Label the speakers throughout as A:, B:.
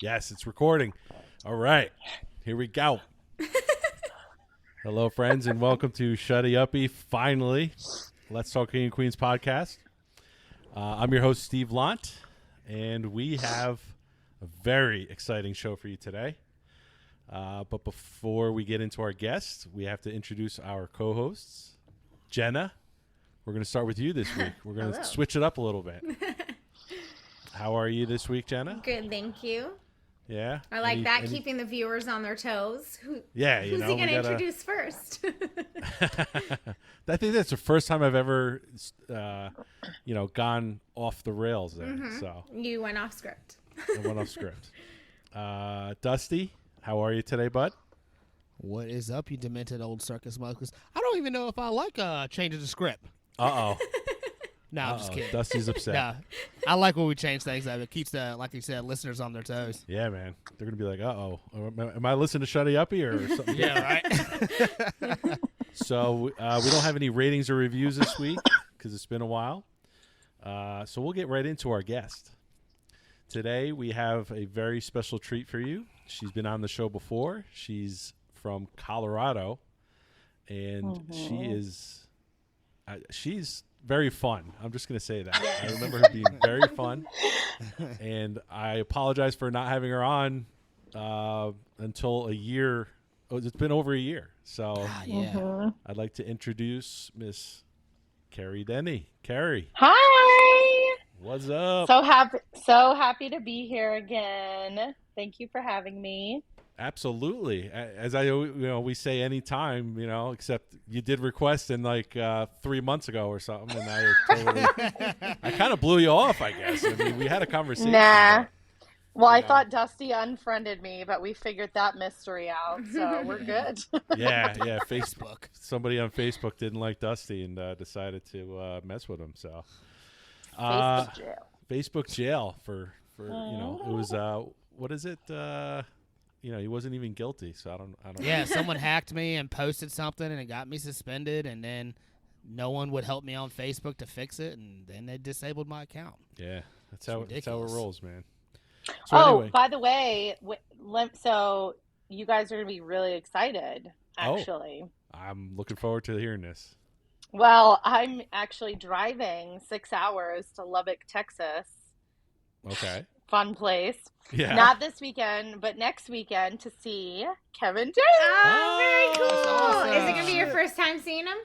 A: Yes, it's recording. All right, here we go. Hello, friends, and welcome to Shutty Uppy. Finally, Let's Talk King and Queens podcast. I'm your host, Steve Lant, and we have a very exciting show for you today. But before we get into our guests, we have to introduce our co-hosts. Jenna, we're going to start with you this week. We're going to switch it up a little bit. How are you this week, Jenna?
B: Good, thank you.
A: Yeah.
B: I like keeping the viewers on their toes. Who's
A: he
B: going to introduce first?
A: I think that's the first time I've ever, gone off the rails there.
B: Mm-hmm.
A: So
B: you went off script.
A: I went off script. Dusty, how are you today, bud?
C: What is up, you demented old circus monkeys? I don't even know if I like changing the script.
A: Uh-oh.
C: No, I'm just kidding.
A: Dusty's upset.
C: No, I like when we change things up. It keeps the, like you said, listeners on their toes.
A: Yeah, man. They're going to be like, uh-oh. Am I listening to Shutty Uppy or something?
C: Yeah, right?
A: So we don't have any ratings or reviews this week because it's been a while. So we'll get right into our guest. Today we have a very special treat for you. She's been on the show before. She's from Colorado, and she's very fun. I'm just going to say that. I remember her being very fun, and I apologize for not having her on until a year. Oh, it's been over a year. So I'd like to introduce Miss Carrie Denny. Carrie.
D: Hi.
A: What's up?
D: So happy to be here again. Thank you for having me.
A: Absolutely. As we say anytime, except you did request in like 3 months ago or something, and I kind of blew you off, I guess. I mean, we had a conversation.
D: Nah. Well, I thought Dusty unfriended me, but we figured that mystery out, so we're good.
A: Yeah. Facebook. Somebody on Facebook didn't like Dusty and decided to mess with him. So Facebook jail for it was what is it? He wasn't even guilty, so I don't
C: Yeah,
A: know.
C: someone hacked me and posted something, and it got me suspended, and then no one would help me on Facebook to fix it, and then they disabled my account.
A: Yeah, that's how it rolls, man. So
D: anyway. By the way, so you guys are going to be really excited, actually.
A: Oh, I'm looking forward to hearing this.
D: Well, I'm actually driving 6 hours to Lubbock, Texas.
A: Okay.
D: Fun place.
A: Yeah.
D: Not this weekend, but next weekend to see Kevin James.
B: Oh, very cool.
C: Awesome.
B: Is it going to be your first time seeing him?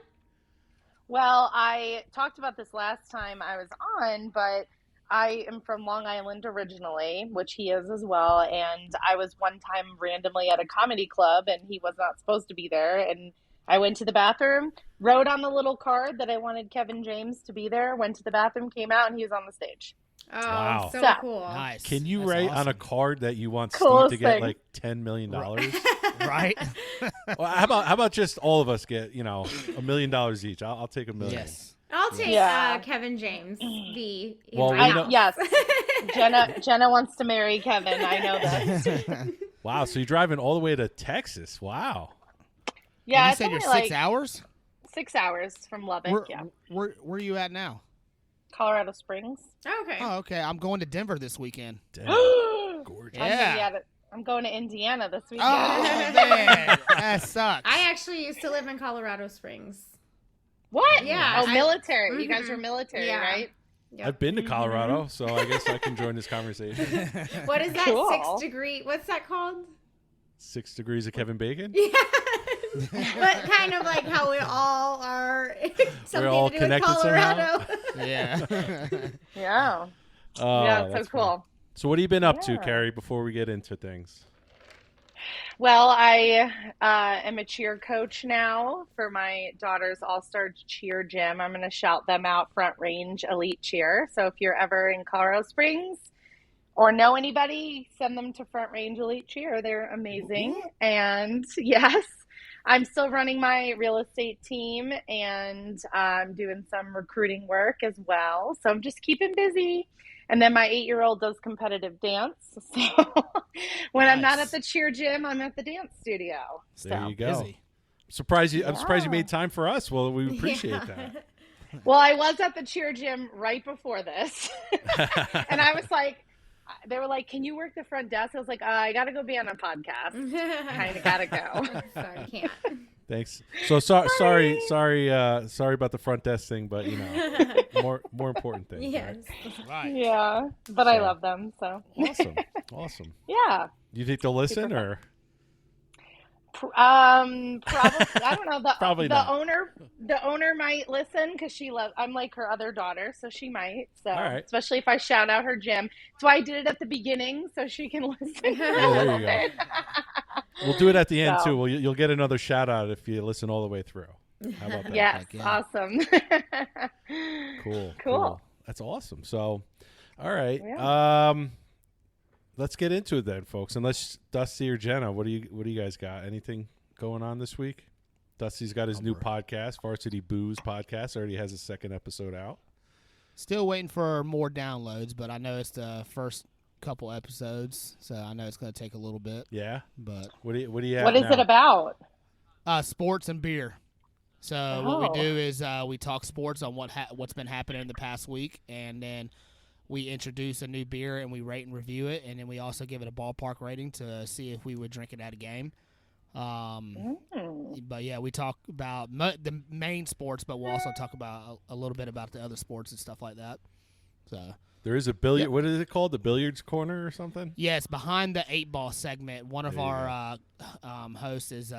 D: Well, I talked about this last time I was on, but I am from Long Island originally, which he is as well. And I was one time randomly at a comedy club, and he was not supposed to be there. And I went to the bathroom, wrote on the little card that I wanted Kevin James to be there, went to the bathroom, came out, and he was on the stage.
B: Oh,
A: wow.
B: So cool.
C: Nice.
A: Can you
C: That's
A: write
C: awesome.
A: on a card that you want
D: Coolest
A: Steve to get
D: thing.
A: like $10 million?
C: Right?
A: Well, how about just all of us get, $1 million each? I'll take $1 million.
C: Yes.
B: I'll take Kevin James.
D: Yes. Jenna wants to marry Kevin. I know that.
A: Wow. So you're driving all the way to Texas. Wow.
D: Yeah.
C: And you
D: it's
C: said you're
D: only
C: 6 hours?
D: 6 hours from Lubbock.
C: Where are you at now?
D: Colorado Springs.
B: Okay.
C: Oh, okay. I'm going to Denver this weekend.
A: Damn. Gorgeous.
C: Yeah.
D: I'm going to Indiana this weekend.
C: Oh, man. That sucks.
B: I actually used to live in Colorado Springs.
D: What?
B: Yeah.
D: Military. You guys are military, right?
B: Yep.
A: I've been to Colorado, so I guess I can join this conversation.
B: What is that?
D: Cool.
B: 6 degree? What's that called?
A: 6 degrees of Kevin Bacon?
B: Yeah. But kind of like how we all are something
A: all
B: to do with
A: connected
B: Colorado.
C: Yeah.
D: Yeah.
A: Oh,
D: Yeah, so
A: that's
D: cool.
A: fun. So what have you been up to,
D: Yeah.
A: Carrie, before we get into things?
D: Well, I am a cheer coach now for my daughter's all-star cheer gym. I'm going to shout them out, Front Range Elite Cheer. So if you're ever in Colorado Springs or know anybody, send them to Front Range Elite Cheer. They're amazing. And yes, I'm still running my real estate team, and I'm doing some recruiting work as well. So I'm just keeping busy. And then my 8-year-old does competitive dance. So when I'm not at the cheer gym, I'm at the dance studio.
A: There
D: So.
A: you go.
C: Busy.
A: I'm surprised you made time for us. Well, we appreciate that.
D: Well, I was at the cheer gym right before this. And I was like, they were like, "Can you work the front desk?" I was like, "I gotta go be on a podcast. Kind of gotta go."
B: Sorry, can't.
A: Thanks. So sorry about the front desk thing, but more important thing.
B: Yes.
C: Right.
D: Yeah, but I
A: So-
D: love them. So
A: Awesome.
D: yeah.
A: You think they'll listen or?
D: Probably. I don't know.
A: Probably
D: the
A: not.
D: owner might listen because I'm like her other daughter, so she might. So
A: All right.
D: especially if I shout out her gym. That's why I did it at the beginning so she can listen.
A: Yeah, there you go. We'll do it at the end
D: So-
A: too. Well, you'll get another shout out if you listen all the way through. How about that?
D: Yes,
C: Heck yeah.
D: awesome.
A: Cool. That's awesome. So, all right.
D: Yeah.
A: Let's get into it then, folks. Unless Dusty or Jenna, what do you guys got? Anything going on this week? Dusty's got his new podcast, Varsity Booze podcast. Already has a second episode out.
C: Still waiting for more downloads, but I know it's the first couple episodes, so I know it's going to take a little bit.
A: Yeah.
C: But
A: What do you have
D: What is
A: now?
D: it about?
C: sports and beer. So what
D: Oh.
C: we do is we talk sports on what's been happening in the past week, and then we introduce a new beer and we rate and review it, and then we also give it a ballpark rating to see if we would drink it at a game. But yeah, we talk about the main sports, but we'll also talk about a little bit about the other sports and stuff like that. So
A: There is a billiard.
C: Yep.
A: What is it called? The billiards corner or something?
C: yeah, it's behind the 8-ball segment. One of
A: There you
C: our hosts is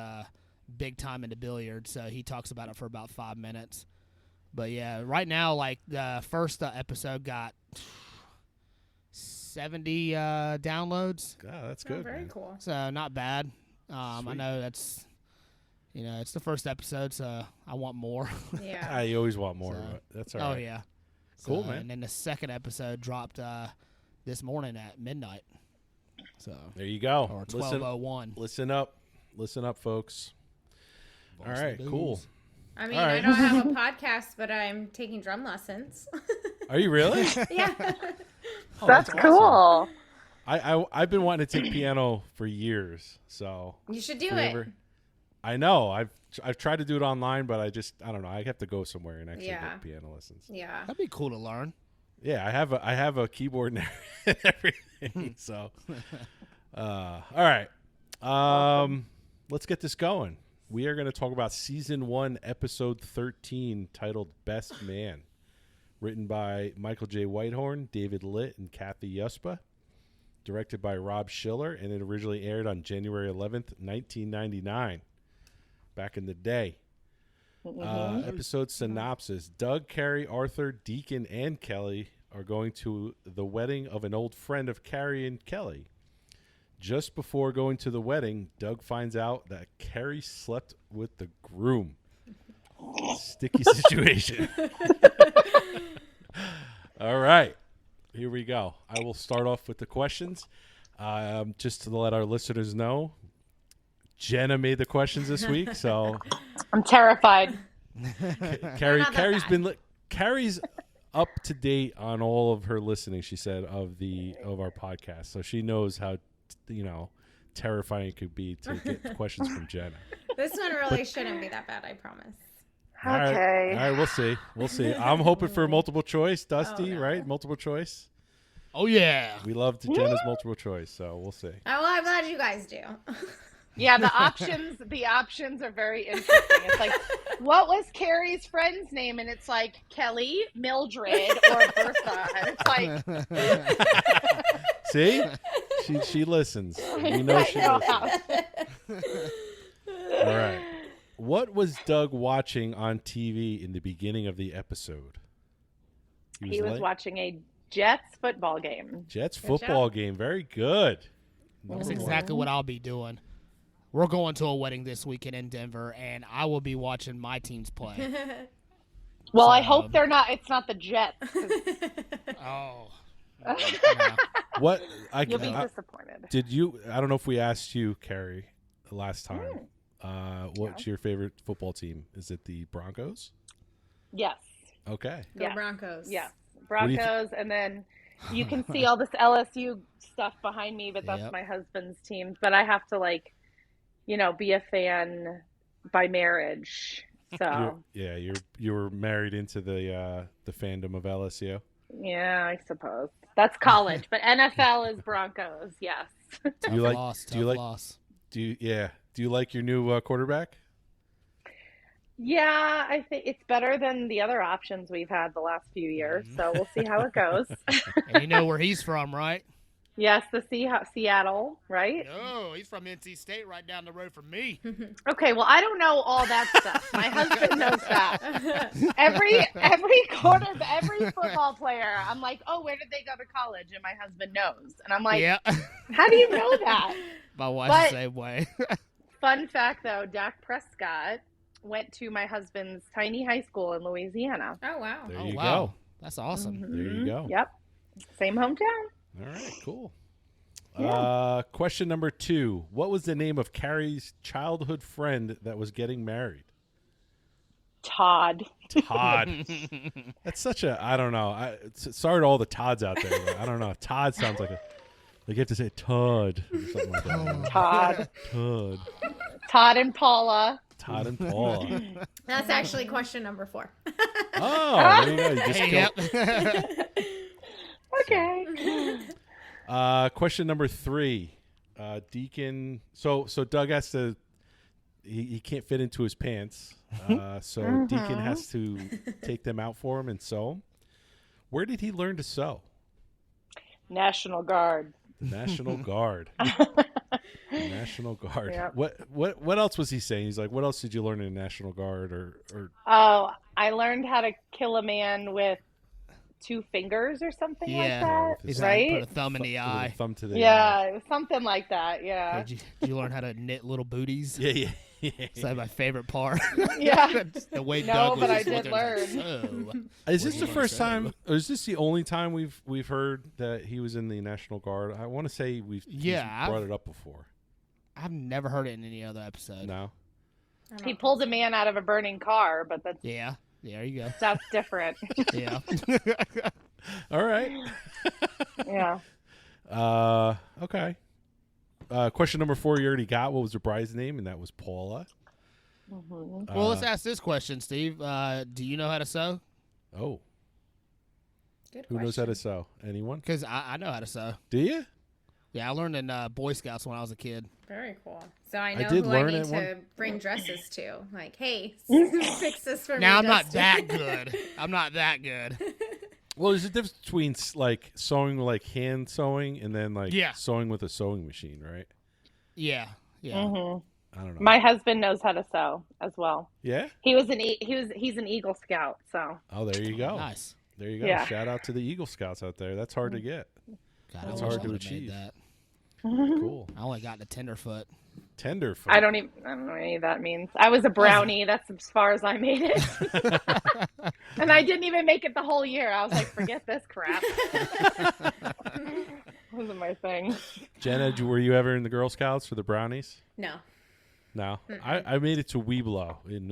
C: big time into billiards, so he talks about it for about 5 minutes. But yeah, right now, like the first episode got 70 downloads,
A: God, that's
B: Oh,
A: good.
B: very
A: man.
B: cool.
C: so not bad. I
A: Sweet.
C: know that's it's the first episode, so I want more.
B: Yeah.
A: You always want more.
C: So-
A: But that's all right.
C: Oh yeah,
A: Cool,
C: So,
A: man.
C: And then the second episode dropped this morning at midnight. So
A: There you go.
C: or
A: Listen,
C: 12:01.
A: listen up, folks. All right,
C: Varsity
A: cool.
C: Booze.
B: I mean,
A: All right.
B: I don't have a podcast, but I'm taking drum lessons.
A: Are you really?
B: Yeah.
A: Oh,
D: That's
A: awesome.
D: cool.
A: I've been wanting to take piano for years, so
B: You should do
A: if we
B: it.
A: ever- I know I've tried to do it online, but I don't know. I have to go somewhere and actually
B: Yeah.
A: get piano lessons.
B: Yeah.
C: That'd be cool to learn.
A: Yeah, I have a keyboard and everything. So, all right, let's get this going. We are going to talk about season 1, episode 13, titled "Best Man," written by Michael J. Whitehorn, David Litt, and Kathy Yuspa. Directed by Rob Schiller, and it originally aired on January 11th, 1999. Back in the day. Episode synopsis: Doug, Carrie, Arthur, Deacon, and Kelly are going to the wedding of an old friend of Carrie and Kelly. Just before going to the wedding, Doug finds out that Carrie slept with the groom. Sticky situation. All right. Here we go. I will start off with the questions. Just to let our listeners know, Jenna made the questions this week, so
D: I'm terrified.
A: Carrie,
B: not that
A: Carrie's
B: bad.
A: Carrie's up to date on all of her listening. She said of our podcast, so she knows how terrifying it could be to get questions from Jenna.
B: This one really shouldn't be that bad, I promise.
A: All right.
D: Okay.
A: All right, we'll see. I'm hoping for multiple choice, Dusty.
B: no.
A: Right, multiple choice.
C: Oh yeah.
A: We love Jenna's multiple choice, so we'll see.
B: Oh, well, I'm glad you guys do.
D: Yeah, the options are very interesting. It's like, what was Carrie's friend's name? And it's like Kelly, Mildred, or Bertha. And it's like,
A: See, she listens. We know she
D: I know
A: listens.
D: how.
A: All right. What was Doug watching on TV in the beginning of the episode?
D: He was
A: late?
D: watching a Jets football game.
A: Jets
B: Good
A: football
B: job.
A: game. Very good.
C: That's
A: Number one.
C: exactly what I'll be doing. We're going to a wedding this weekend in Denver, and I will be watching my teams play.
D: Well, I
C: So,
D: hope it's not the Jets. 'Cause
C: Oh.
A: What
D: You'll be
A: I-
D: disappointed.
A: did you? I don't know if we asked you, Carrie, last time. What's your favorite football team? Is it the Broncos?
D: Yes.
A: Okay.
B: Go
D: Yeah.
B: Broncos.
D: Yes.
A: do you
D: Broncos, and then you can see all this LSU stuff behind me, but that's
C: Yep.
D: my husband's team. But I have to be a fan by marriage. So
A: You were married into the fandom of LSU.
D: Yeah, I suppose that's college, but NFL is Broncos. Yes.
A: Do you like?
C: Loss,
A: Do you
C: tough
A: like?
C: loss.
A: Do you? Yeah. Do you like your new quarterback?
D: Yeah, I think it's better than the other options we've had the last few years. So we'll see how it goes.
C: And you know where he's from, right?
D: Yes, the Seattle, right?
C: No, he's from NC State, right down the road from me.
D: Okay, well, I don't know all that stuff. My husband knows that. Every football player, I'm like, oh, where did they go to college? And my husband knows, and I'm like,
C: Yeah.
D: how do you know that?
C: My wife's
D: But-
C: the same way.
D: Fun fact, though, Dak Prescott went to my husband's tiny high school in Louisiana.
B: Oh wow.
A: There
C: Oh,
A: you
C: wow. That's awesome.
A: There you go.
D: Yep, same hometown.
A: go. All right. Cool.
D: Yeah.
A: Question number 2. What was the name of Carrie's childhood friend that was getting married?
D: Todd.
A: Todd. That's such a. I don't know. Sorry to all the Todds out there. But I don't know. Todd sounds like a. Like you have to say Todd or something like that.
D: Todd.
A: Todd.
D: Todd and Paula.
A: Todd and Paula.
B: That's actually question number 4.
A: Oh, there you go. You just
C: Hey,
A: killed.
C: yep.
D: Okay.
A: Question number 3. Deacon. So Doug has to. He can't fit into his pants. So Deacon has to take them out for him and sew them. Where did he learn to sew?
D: National Guard.
A: The National Guard. The National Guard.
D: Yep.
A: What else was he saying? He's like, what else did you learn in the National Guard? Or
D: Oh, I learned how to kill a man with 2 fingers or something
C: Yeah.
D: like that.
C: He's
D: Right?
C: Put a thumb in the
A: with a
C: eye.
A: thumb to the
D: Yeah,
A: eye.
D: it was something like that. Yeah.
C: Did you learn how to knit little booties?
A: Yeah.
C: That's like my favorite part.
D: Yeah.
C: The way
D: No,
C: Doug was
D: but I
C: just
D: did
C: looking like,
D: learn.
C: "So,
A: Is
C: what
A: this
C: do
A: the
C: you
A: first
C: say?"
A: time, or is this the only time we've heard that he was in the National Guard? I want to say he's
C: Yeah,
A: brought it up before.
C: I've never heard it in any other episode.
A: No.
D: He pulled a man out of a burning car, but
C: Yeah. There you go.
D: that's different.
C: Yeah.
A: All right.
D: Yeah.
A: Okay. Question number 4 you already got. What was the bride's name? And that was Paula.
D: Mhm.
C: Well, let's ask this question, Steve. Do you know how to sew?
A: Oh,
B: Good
A: who knows how to
B: question.
A: sew? Anyone?
C: Because I know how to sew.
A: Do you?
C: Yeah, I learned in Boy Scouts when I was a kid.
B: Very cool. So I
A: I
B: know
A: did
B: who I
A: learn
B: need
A: it
B: to bring dresses to. Like, hey, fix this for me.
C: Now I'm not
B: Dustin.
C: that good. I'm not that good.
A: Well, there's a difference between like sewing, like hand sewing, and then like
C: Yeah.
A: sewing with a sewing machine, right?
C: Yeah. Yeah.
D: Mhm.
A: I don't know.
D: My husband knows how to sew as well.
A: Yeah.
D: He's an Eagle Scout, so
A: Oh, there you go.
C: Nice.
A: There you go.
D: Yeah.
A: Shout out to the Eagle Scouts out there. That's hard to get.
C: God,
A: That's
C: I wish
A: hard
C: I
A: to
C: would've made
A: achieve.
C: That.
A: Cool.
C: I only got the tenderfoot.
A: Tenderfoot.
D: I don't know what any of that means. I was a brownie. That's as far as I made it. And I didn't even make it the whole year. I was like, forget this crap. Wasn't my thing.
A: Jenna, were you ever in the Girl Scouts for the brownies?
B: No.
A: No. I made it to Weeblo in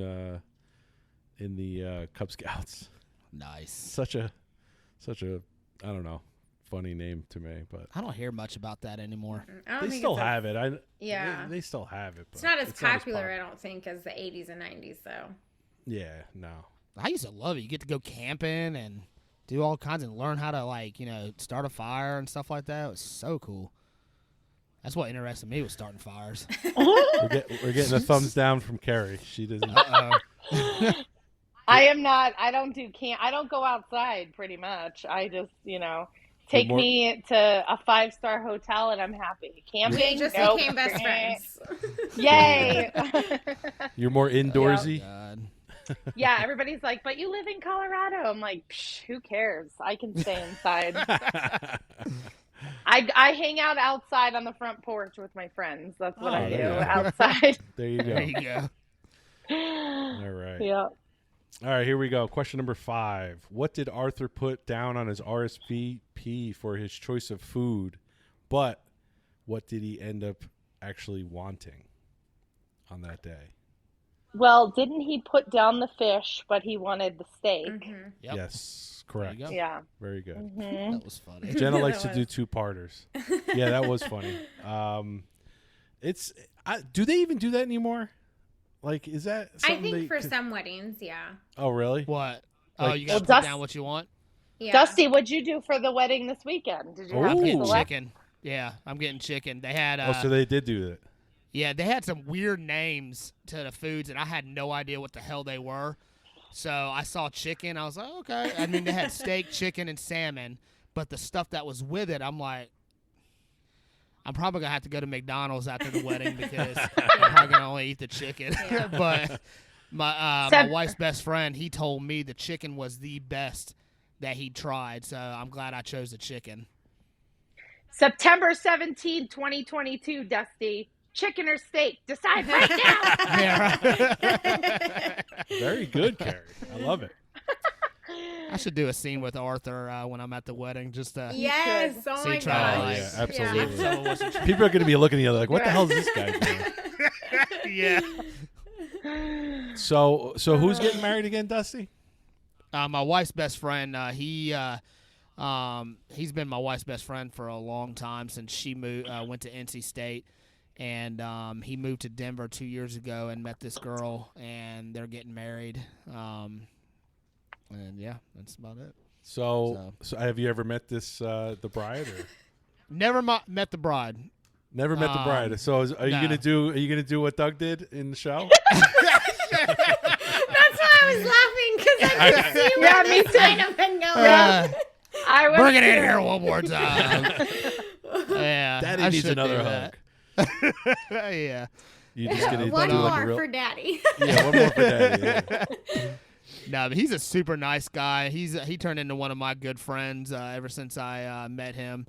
A: the Cub Scouts.
C: Nice.
A: Such a I don't know, funny name to me, but
C: I don't hear much about that anymore.
B: I don't
A: they
B: think
A: still
B: it's a-
A: have it.
B: Yeah.
A: They still have it. But
B: It's not as popular, I don't think, as the 80s and 90s, though.
A: Yeah, no.
C: I used to love it. You get to go camping and do all kinds and learn how to start a fire and stuff like that. It was so cool. That's what interested me was starting fires.
A: We're getting a thumbs down from Carrie. She doesn't.
C: Uh-oh.
D: I am not. I don't do camp. I don't go outside pretty much. I just, take
A: more-
D: me to a 5-star hotel and I'm happy. Camping,
B: They just
D: nope.
B: became best friends.
D: Yay.
A: You're more indoorsy.
C: God.
D: Yeah, everybody's like, but you live in Colorado. I'm like, psh, who cares? I can stay inside. I hang out outside on the front porch with my friends. That's what
A: Oh,
D: I do
A: there you go.
D: outside.
A: There you
C: There
A: go.
C: you go.
A: All right.
D: Yeah.
A: All right, here we go. Question number 5. What did Arthur put down on his RSVP for his choice of food, but what did he end up actually wanting on that day?
D: Well, didn't he put down the fish, but he wanted the steak?
B: Mhm.
C: Yep.
A: Yes,
C: There
A: correct.
C: you go.
D: Yeah.
A: Very good.
D: Mhm.
C: That was funny.
A: Jenna likes to
B: That
A: do
B: was-
A: two-parters. Yeah, that was funny. Do they even do that anymore? Like, is that
B: I
A: something
B: think
A: they
B: for
A: could-
B: some weddings, yeah.
A: Oh, really?
C: What? Oh,
A: Like-
C: you got to
D: Well,
C: put
D: Dust-
C: down what you want?
B: Yeah.
D: Dusty, what'd you do for the wedding this weekend? Did you have
C: I'm
D: to
C: getting
D: select?
C: chicken. Yeah, I'm getting chicken. They had
A: Oh, so they did do that.
C: yeah, they had some weird names to the foods, and I had no idea what the hell they were. So I saw chicken. I was like, okay. I mean, they had steak, chicken, and salmon, but the stuff that was with it, I'm like, I'm probably gonna have to go to McDonald's after the wedding because I'm probably gonna only eat the chicken. But my wife's best friend, he told me the chicken was the best that he tried. So I'm glad I chose the chicken.
D: September 17, 2022, Dusty. Chicken or steak? Decide right now.
C: Yeah, right.
A: Very good, Carrie. I love it.
C: I should do a scene with Arthur when I'm at the wedding, just to
B: Yes. Oh
C: See,
B: my
C: try
B: gosh.
C: to,
A: Oh,
C: like,
A: yeah, absolutely.
C: see if someone wants to
A: People are going to be looking at you like, what the hell is this guy doing?
C: yeah.
A: So who's getting married again, Dusty?
C: My wife's best friend. He's been my wife's best friend for a long time since she went to NC State, and he moved to Denver 2 years ago and met this girl, and they're getting married. And yeah, that's about it.
A: So have you ever met this the bride or
C: Never met the bride.
A: never met the bride? So are you
C: no.
A: gonna do what Doug did in the show?
B: That's why I was laughing because I could see where
D: me
B: this
D: too.
B: might have been going.
D: I was
C: Bring it in here one more time. Yeah,
A: Daddy
C: I
A: needs
C: should
A: another
C: do
A: hug.
C: that. Yeah.
A: You just gonna
B: One
A: do like
B: more
A: a real
B: for Daddy.
A: yeah, one more for Daddy. Yeah.
C: No, but he's a super nice guy. He turned into one of my good friends ever since I met him,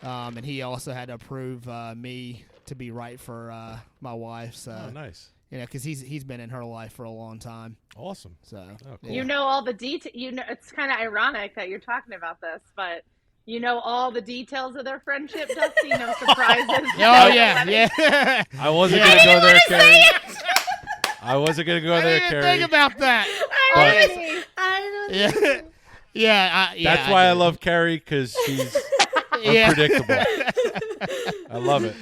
C: and he also had to approve me to be right for my wife. So
A: Oh, nice,
C: because he's been in her life for a long time.
A: awesome.
C: So
A: Oh, cool.
D: You know all the details. You know, it's kind of ironic that you're talking about this, but you know all the details of their friendship, Dusty. No surprises.
C: Oh yeah.
A: I wasn't gonna go there, Carrie. I wasn't gonna go
C: I
A: there,
C: didn't
A: Carrie.
C: think about that.
B: I don't
C: Yeah, yeah.
A: That's why I love Carrie, because she's unpredictable. I love it.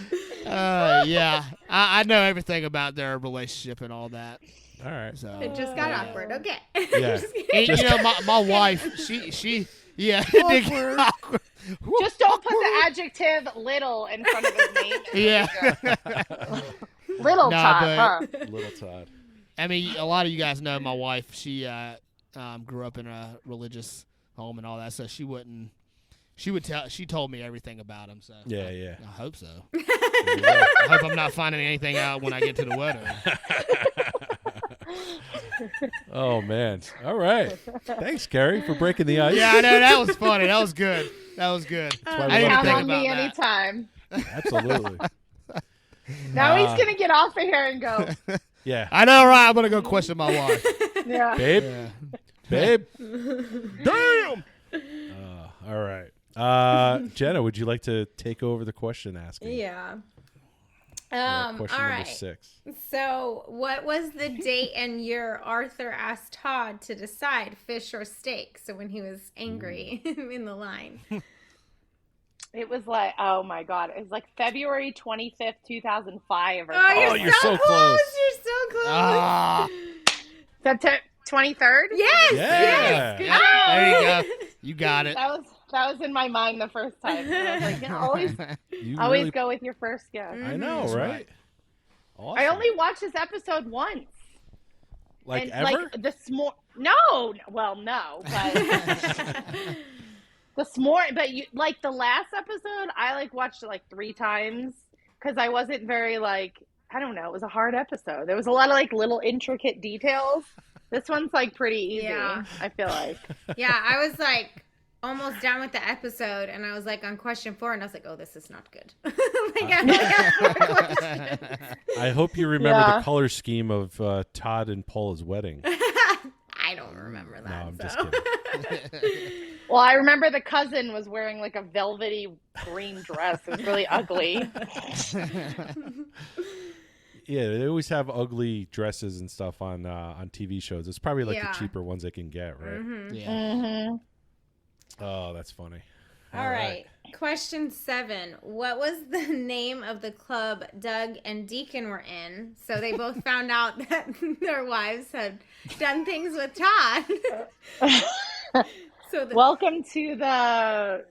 C: Yeah, I know everything about their relationship and all that.
A: All right.
C: So
B: It just got awkward. Okay.
A: Yeah.
C: And, you know, my wife, she yeah, it did get awkward.
D: Just don't put the adjective "little" in front of his name.
C: Yeah.
D: Little
C: Nah,
D: Todd, huh?
A: Little Todd.
C: I mean, a lot of you guys know my wife. She grew up in a religious home and all that, so she told me everything about him. So
A: Yeah, yeah.
C: I hope so. I hope I'm not finding anything out when I get to the wedding.
A: Oh man. All right. Thanks, Carrie, for breaking the ice.
C: Yeah, I know that was funny. That was good. That was good.
A: why we
C: I didn't
A: love
C: even
D: Count
C: think
D: on
C: about
D: me
C: that.
D: anytime.
A: Absolutely.
D: Now he's gonna get off of here and go.
A: Yeah.
C: I know, right? I'm gonna go question my wife.
D: Yeah.
A: Babe.
C: Yeah.
A: Babe.
C: Damn.
A: All right. Jenna, would you like to take over the question asking?
B: Yeah.
A: Question
B: all
A: number
B: right.
A: 6.
B: So, what was the date and year Arthur asked Todd to decide fish or steak? So when he was angry in the line.
D: It was like, oh my god, it was like February 25th, 2005. Or
B: Oh, you're,
A: you're
B: so
A: so
B: close.
A: close.
B: You're so close.
C: Ah,
D: September 23rd.
B: Yes.
A: Yeah.
B: Yes. Good
C: there you
B: job.
C: go. You got it.
D: That was in my mind the first time. So I was like, you know, always
A: You
D: always
A: really,
D: go with your first guess.
A: I know,
C: That's
A: right?
C: right.
A: Awesome.
D: I only watched this episode once.
A: like
D: and
A: ever?
D: like this no, well, no, but this morning, but you like the last episode, I like watched it like 3 times because I wasn't very like, I don't know, it was a hard episode. There was a lot of like little intricate details. This one's like pretty easy.
B: Yeah.
D: I feel like.
B: Yeah, I was like almost done with the episode, and I was like on question 4, and I was like, "Oh, this is not good." Like, I only have 4 questions.
A: I hope you remember
D: Yeah.
A: the color scheme of Todd and Paula's wedding.
B: I don't remember that.
A: No, I'm just
B: so.
A: kidding.
D: Well, I remember the cousin was wearing like a velvety green dress. It was really ugly.
A: Yeah, they always have ugly dresses and stuff on TV shows. It's probably like
B: Yeah.
A: the cheaper ones they can get, right?
B: Mhm.
C: Yeah.
D: Mm-hmm.
A: Oh, that's funny.
B: All right. Question 7. What was the name of the club Doug and Deacon were in? So they both found out that their wives had done things with Todd. So the,
D: Welcome to the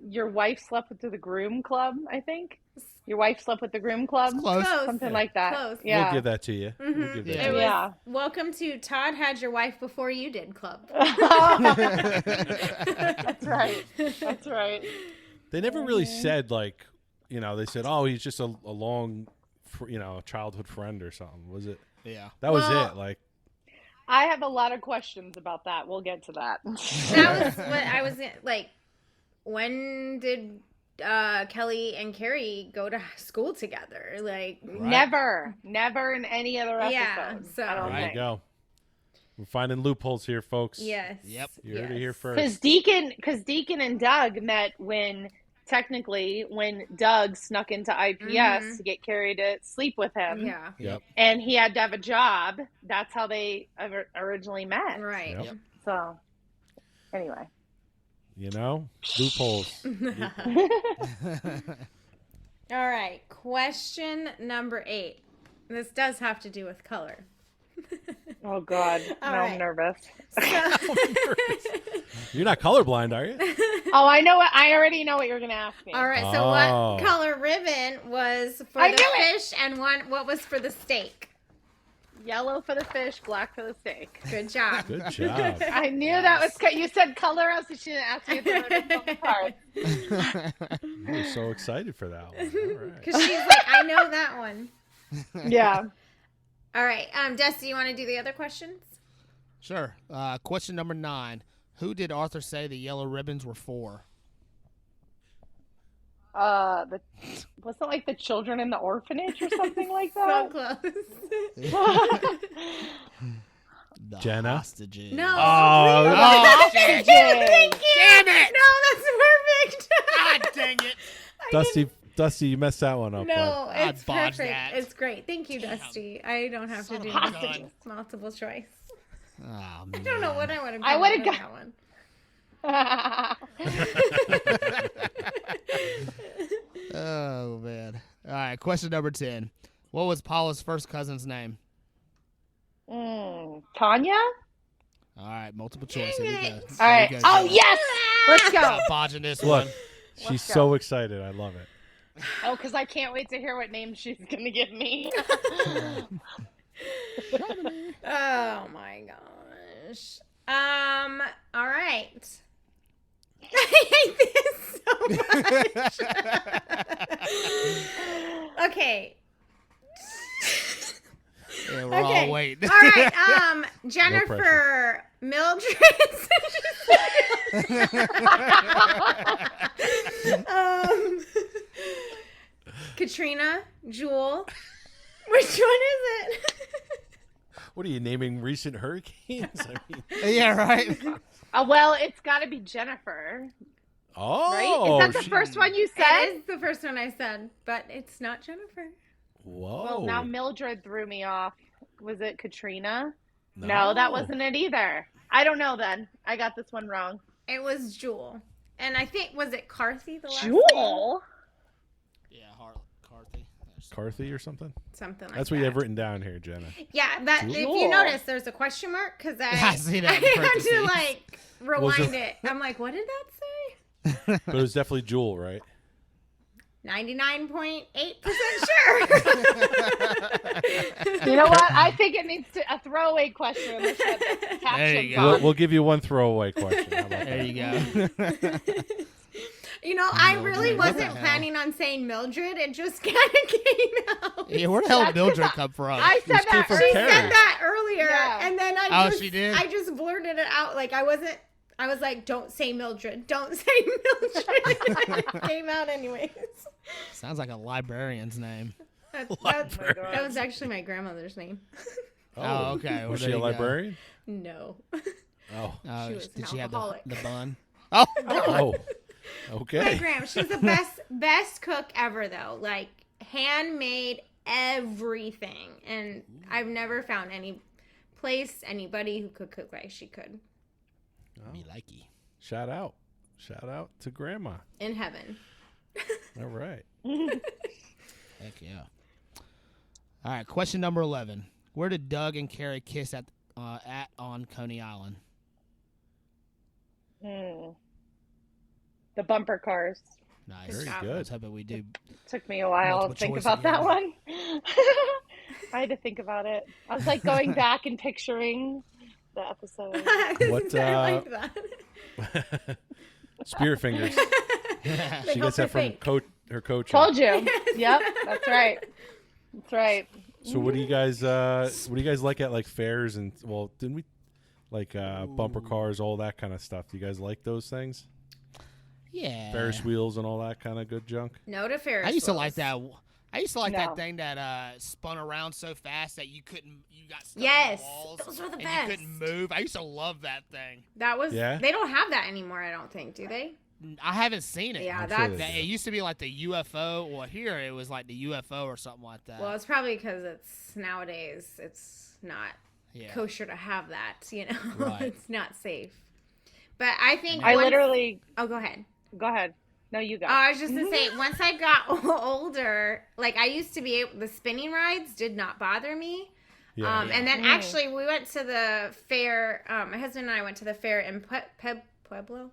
D: your wife slept with the groom club, I think. Your wife slept with the groom club.
C: It's close.
D: Something
A: Yeah.
D: like that.
B: Close.
D: Yeah.
A: We'll give that to you. We'll
B: Mhm.
A: give that
C: Yeah.
A: to
B: It
A: you.
B: was
D: Yeah.
B: welcome to Todd had your wife before you did club.
D: That's right. That's right.
A: They never really said like, they said, oh, he's just a long, childhood friend or something. Was it?
C: Yeah.
A: That was
B: Well-
A: it. Like,
D: I have a lot of questions about that. We'll get to that.
B: That was what I was like. When did Kelly and Carrie go to school together? Like,
D: Never in any other episode.
B: Yeah, so-
D: I don't
A: there you
D: think.
A: go. We're finding loopholes here, folks.
B: yes.
C: Yep.
A: You heard it
B: yes.
A: here first.
D: Because Deacon and Doug met when Doug snuck into IPS to get Carrie to sleep with him.
B: Yeah.
A: Yep.
D: And he had to have a job. That's how they originally met.
B: Right.
A: Yep.
D: So, anyway.
A: Loopholes.
B: All right. Question number 8. This does have to do with color.
D: Oh, God.
B: All
D: Now
B: right.
D: I'm nervous.
A: You're not colorblind, are you?
D: Oh, I know what. I already know what you're going to ask me.
B: All right. So
A: Oh.
B: what color ribbon was for
D: I
B: the
D: knew it!
B: fish, and what was for the steak?
D: Yellow for the fish, black for the steak.
B: Good job.
A: Good job.
D: I knew that was. You said color, else you shouldn't ask me if the ribbon's on the card.
A: You were so excited for that one. All right.
B: Because she's like, I know that one.
D: Yeah.
B: All right. Dusty, you want to do the other questions?
C: Sure. Question number 9. Who did Arthur say the yellow ribbons were for?
D: Wasn't like the children in the orphanage or something like
B: So
D: that?
B: close.
C: The
A: Jenna?
C: hostages.
B: No.
A: Oh,
C: Oh,
B: Thank
C: shit.
B: you. Thank you.
C: Damn it.
B: No, that's perfect.
C: God dang it.
A: Dusty, you messed that one up. bud.
B: No,
C: I
B: it's
C: botched
B: perfect.
C: that.
B: It's great. Thank you,
C: Damn.
B: Dusty. I don't have to
C: Son
B: do
C: of a
B: multiple,
C: gun.
B: multiple choice.
C: Oh,
B: I don't know what I would have.
D: I would've
B: got
D: got-
B: that one.
C: Oh, man. All right. Question number 10. What was Paula's first cousin's name?
D: Tanya?
C: All right. Multiple choice. Here we go.
B: Dang it.
D: All right.
C: Here we go,
D: Oh,
C: Jenna.
D: yes. Let's go.
C: Stop botching this
A: Look,
C: one.
A: she's
D: Let's go.
A: so excited. I love it.
D: Oh, because I can't wait to hear what name she's going to give me.
B: Oh my gosh. All right. I hate this so much. Okay.
C: Yeah, we're
B: Okay.
C: all waiting.
B: All right. Jennifer Mildred. Katrina, Jewel. Which one is it?
A: What are you naming recent hurricanes? I mean,
C: Yeah, right.
D: Well, it's got to be Jennifer,
A: oh,
D: right? Is that the first one you
B: That
D: said?
B: is the first one I said, but it's not Jennifer.
A: Whoa.
D: Well, now Mildred threw me off. Was it Katrina? No, that wasn't it either. I don't know then. I got this one wrong.
B: It was Jewel. And I think, was it Carthy the last name?
D: Jewel?
C: Yeah, Carthy.
A: Carthy or something?
B: Something like
A: That's
B: that.
A: what you have written down here, Jenna.
B: Yeah, that if
D: Jewel.
B: you notice, there's a question mark because
C: I see that in
B: I had to
C: parentheses.
B: like rewind
A: it-
B: it. I'm like, what did that say?
A: But it was definitely Jewel, right?
B: 99.8% sure.
D: You know what? I think it needs a throwaway question in the show that's
C: There you
D: captioned
C: go.
D: on.
A: We'll give you one throwaway question. How about
C: There
A: that?
C: you go.
B: You know, I really
C: Mildred, what the
B: wasn't
C: hell?
B: planning on saying Mildred. It just kind of came out.
C: Yeah, where the hell did
D: That's 'cause
C: Mildred come from?
D: I said
A: It came
D: that
A: from
B: She
A: Carrie.
B: said that earlier,
D: Yeah.
B: and then
C: Oh,
B: I just
C: she did?
B: I just blurted it out. Like I was like, don't say Mildred. Don't say Mildred. It came out anyways.
C: Sounds like a librarian's name.
B: That was actually my grandmother's name.
C: Oh, okay. Well,
A: Was
C: there
A: she a
C: you go.
A: librarian?
B: No.
A: Oh.
B: She was
C: Did
B: an
C: she have the
B: alcoholic.
C: bun? Oh,
A: Oh.
B: My
A: Okay.
B: grandma, she's the best cook ever though. Like handmade everything. And I've never found anybody who could cook like she could
C: me likey.
A: Shout out. Shout out to Grandma.
B: in heaven.
A: All right.
C: Heck yeah. All right, question number 11. Where did Doug and Carrie kiss at on Coney Island?
D: The bumper cars.
C: Nice.
A: Very
B: job.
A: good.
C: Let's hope that we do.
D: Took me a while to
C: Multiple
D: think
C: choice
D: about that
C: again.
D: one. I had to think about it. I was like going back and picturing the episode.
A: What,
B: I like that.
A: Spirit fingers. She gets that from her coach.
D: Told you. Yep, that's right. That's right.
A: So what do you guys like at like fairs and didn't we like bumper cars, all that kind of stuff? Do you guys like those things?
C: Yeah.
A: Ferris wheels and all that kind of good junk?
B: No to Ferris
C: I used to
B: wheels.
C: like that. I used to like
D: No.
C: that thing that spun around so fast that you got stuck
B: Yes,
C: on the walls
B: those were the
C: and
B: best.
C: you couldn't move. I used to love that thing.
B: That was.
A: Yeah?
B: They don't have that anymore. I don't think. Do they?
C: I haven't seen it.
B: Yeah,
A: I'm sure
B: that's.
A: they do.
C: It used to be like the UFO. Well, here it was like the UFO or something like that.
B: Well, it's probably because it's nowadays it's not
C: yeah.
B: kosher to have that. You know,
C: Right.
B: it's not safe. But I think
D: I
B: once-
D: literally.
B: Oh, go ahead.
D: Go ahead. No, you go.
B: Oh, I was just gonna say, once I got older, like I used to be able, the spinning rides did not bother me.
A: Yeah.
B: And then
D: Mm.
B: actually we went to the fair. My husband and I went to the fair in Pueblo,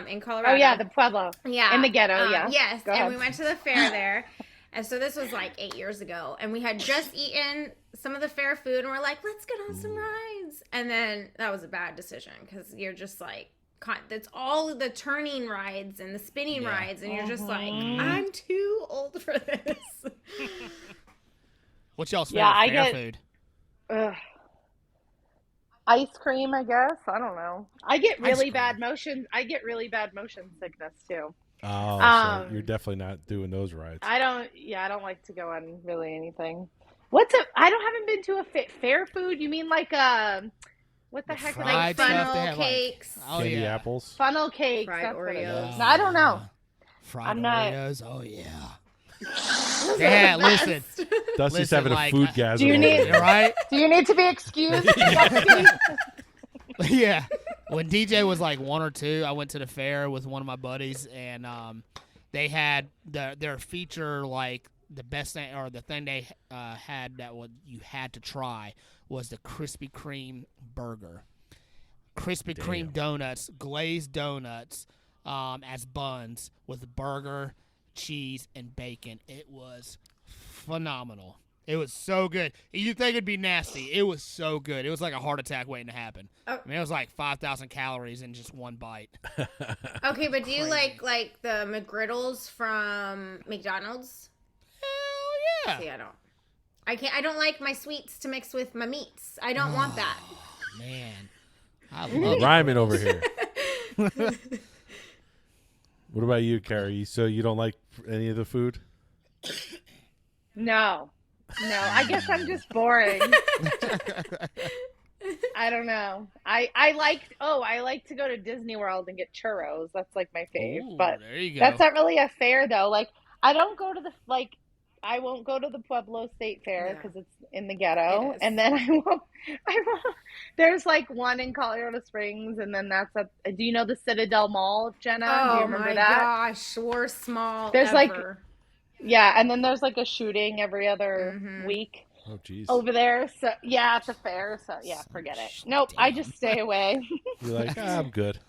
B: in Colorado.
D: Oh yeah, the Pueblo.
B: Yeah.
D: In the ghetto, yeah.
B: Yes.
D: Go
B: and
D: ahead.
B: we went to the fair there. And so this was like 8 years ago. And we had just eaten some of the fair food. And we're like, let's get on some rides. And then that was a bad decision because you're just like, it's all the turning rides and the spinning
C: Yeah.
B: rides. And you're just like,
D: Mhm.
B: I'm too old for this.
C: What's y'all's favorite
D: Yeah, I
C: fair
D: get-
C: food?
D: Ugh. Ice cream, I guess. I don't know. I get
C: Ice
D: really
C: cream.
D: bad motion. I get really bad motion sickness too.
A: Oh, so
D: Um,
A: you're definitely not doing those rides.
D: I don't. Yeah, I don't like to go on really anything. Haven't been to a fair food. You mean like what the
C: The
D: heck?
C: fried
B: Like
C: stuff,
B: funnel
C: they have, like-
B: cakes.
C: Oh
A: Candy
C: yeah.
A: apples.
D: Funnel cakes.
B: Fried
D: That's what it
B: Oreos.
D: is. No, I don't know.
C: Fried
D: I'm not-
C: Oreos. Oh yeah.
B: Those are
C: Yeah,
B: the
C: listen.
B: best.
A: Dusty's
C: Listen,
A: having a
C: like,
A: food
C: I-
A: gasm.
D: Do you
A: over
D: need-
A: there.
C: You're right.
D: Do you need to be excused?
C: Yeah. When DJ was like 1 or 2, I went to the fair with one of my buddies, and they had their feature, like the best thing or the thing they had that you had to try was the Krispy Kreme burger. Krispy Kreme donuts, glazed donuts as buns with burger, cheese, and bacon. It was phenomenal. It was so good. You think it'd be nasty. It was so good. It was like a heart attack waiting to happen.
B: Oh.
C: I mean, it was like 5,000 calories in just one bite.
B: Okay, but do you like the McGriddles from McDonald's?
C: Hell yeah.
B: See, I don't like my sweets to mix with my meats. I don't want that.
C: Man, I love it.
A: Rhyming over here. What about you, Carrie? So you don't like any of the food?
D: No. I guess I'm just boring. I don't know. I like to go to Disney World and get churros. That's like my fave.
C: Ooh,
D: But
C: there you go.
D: that's not really a fair though. Like I don't go to I won't go to the Pueblo State Fair
B: Yeah.
D: because it's in the ghetto,
B: It is.
D: and then I won't. There's like one in Colorado Springs, and then that's do you know the Citadel Mall, Jenna? Do you
B: Oh
D: remember
B: my
D: that?
B: gosh, worst small
D: There's, like,
B: ever.
D: Yeah, and then there's like a shooting every other
B: Mhm.
D: week
A: Oh, jeez.
D: over there. So yeah, at the fair. So yeah, forget it. Nope, I
C: Damn.
D: just stay away.
A: You're like, I'm good.